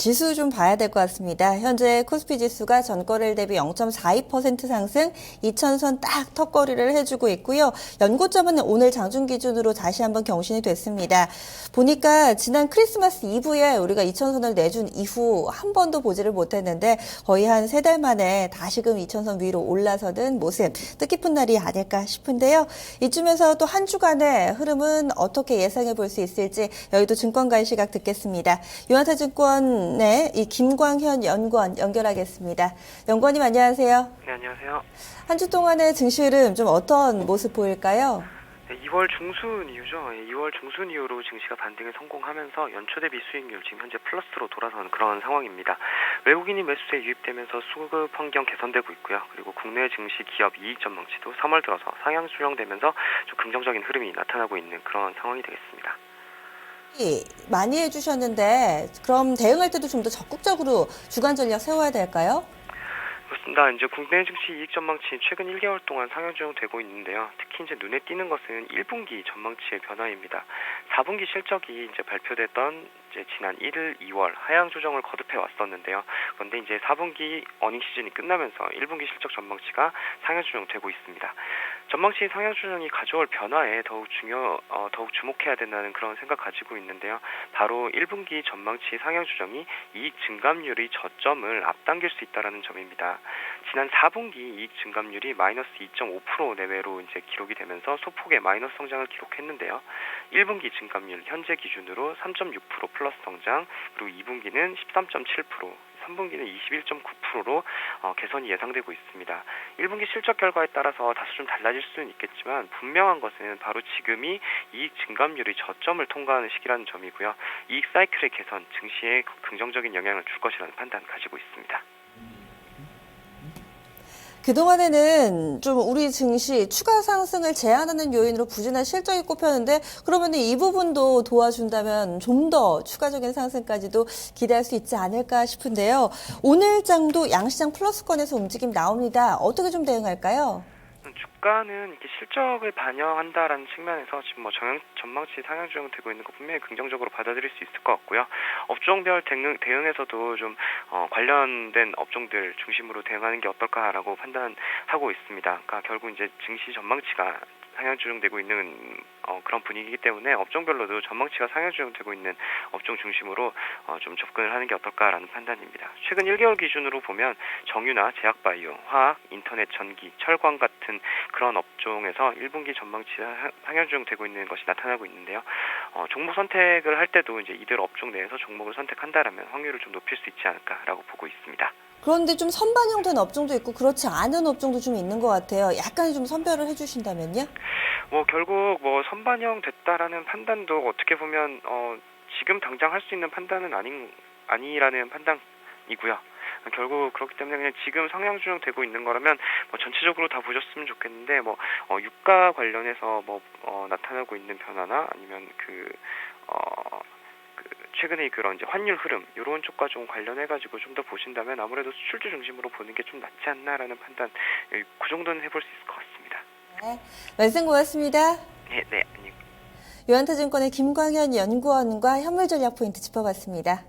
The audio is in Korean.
지수 좀 봐야 될 것 같습니다. 현재 코스피 지수가 전거래일 대비 0.42% 상승, 2,000선 딱 턱걸이를 해주고 있고요. 연고점은 오늘 장중 기준으로 다시 한번 경신이 됐습니다. 보니까 지난 크리스마스 이브에 우리가 2,000선을 내준 이후 한 번도 보지를 못했는데 거의 한 3달 만에 다시금 2,000선 위로 올라서는 모습, 뜻깊은 날이 아닐까 싶은데요. 이쯤에서 또 한 주간의 흐름은 어떻게 예상해 볼 수 있을지 여의도 증권가의 시각 듣겠습니다. 유한타증권의 이 김광현 연구원 연결하겠습니다. 연구원님 안녕하세요. 네, 안녕하세요. 한 주 동안의 증시 흐름 좀 어떤 모습 보일까요? 네, 2월 중순 이후죠. 2월 중순 이후로 증시가 반등에 성공하면서 연초 대비 수익률 지금 현재 플러스로 돌아서는 그런 상황입니다. 외국인이 매수세에 유입되면서 수급 환경 개선되고 있고요. 그리고 국내 증시 기업 이익 전망치도 3월 들어서 상향 수정되면서 좀 긍정적인 흐름이 나타나고 있는 그런 상황이 되겠습니다. 많이 해주셨는데 그럼 대응할 때도 좀 더 적극적으로 주간 전략 세워야 될까요? 그렇습니다. 이제 국내 증시 이익 전망치 최근 1개월 동안 상향 조정되고 있는데요. 특히 이제 눈에 띄는 것은 1분기 전망치의 변화입니다. 4분기 실적이 이제 발표됐던 이제 지난 1일, 2월 하향 조정을 거듭해 왔었는데요. 그런데 이제 4분기 어닝 시즌이 끝나면서 1분기 실적 전망치가 상향 조정되고 있습니다. 전망치 상향 조정이 가져올 변화에 더욱 주목해야 된다는 그런 생각 가지고 있는데요. 바로 1분기 전망치 상향 조정이 이익 증감률의 저점을 앞당길 수 있다라는 점입니다. 지난 4분기 이익 증감률이 마이너스 2.5% 내외로 이제 기록이 되면서 소폭의 마이너스 성장을 기록했는데요. 1분기 증감률 현재 기준으로 3.6% 플러스 성장, 그리고 2분기는 13.7%, 3분기는 21.9%로 개선이 예상되고 있습니다. 1분기 실적 결과에 따라서 다소 좀 달라질 수는 있겠지만 분명한 것은 바로 지금이 이익 증감률의 저점을 통과하는 시기라는 점이고요. 이익 사이클의 개선, 증시에 긍정적인 영향을 줄 것이라는 판단 가지고 있습니다. 그동안에는 좀 우리 증시 추가 상승을 제한하는 요인으로 부진한 실적이 꼽혔는데 그러면 이 부분도 도와준다면 좀 더 추가적인 상승까지도 기대할 수 있지 않을까 싶은데요. 오늘 장도 양시장 플러스권에서 움직임 나옵니다. 어떻게 좀 대응할까요? 주가는 이렇게 실적을 반영한다라는 측면에서 지금 전망치 상향 조정되고 있는 거 분명히 긍정적으로 받아들일 수 있을 것 같고요. 업종별 대응에서도 좀 관련된 업종들 중심으로 대응하는 게 어떨까라고 판단하고 있습니다. 그러니까 결국 이제 증시 전망치가 상향 조정되고 있는 그런 분위기이기 때문에 업종별로도 전망치가 상향 조정되고 있는 업종 중심으로 좀 접근을 하는 게 어떨까라는 판단입니다. 최근 1개월 기준으로 보면 정유나 제약바이오, 화학, 인터넷, 전기, 철강 같은 그런 업종에서 1분기 전망치가 상향 조정되고 있는 것이 나타나고 있는데요. 종목 선택을 할 때도 이제 이들 업종 내에서 종목을 선택한다라면 확률을 좀 높일 수 있지 않을까라고 보고 있습니다. 그런데 좀 선반영된 업종도 있고 그렇지 않은 업종도 좀 있는 것 같아요. 약간 좀 선별을 해주신다면요? 결국 선반영 됐다라는 판단도 어떻게 보면 지금 당장 할 수 있는 판단은 아니라는 판단이고요. 결국 그렇기 때문에 그냥 지금 상향 조정되고 있는 거라면 전체적으로 다 보셨으면 좋겠는데 유가 관련해서 나타나고 있는 변화나 아니면 최근에 그런 이제 환율 흐름 이런 쪽과 좀 관련해가지고 좀 더 보신다면 아무래도 수출주 중심으로 보는 게 좀 낫지 않나라는 판단, 그 정도는 해볼 수 있을 것 같습니다. 네, 말씀 고맙습니다. 네, 안녕. 유한타증권의 김광현 연구원과 현물 전략 포인트 짚어봤습니다.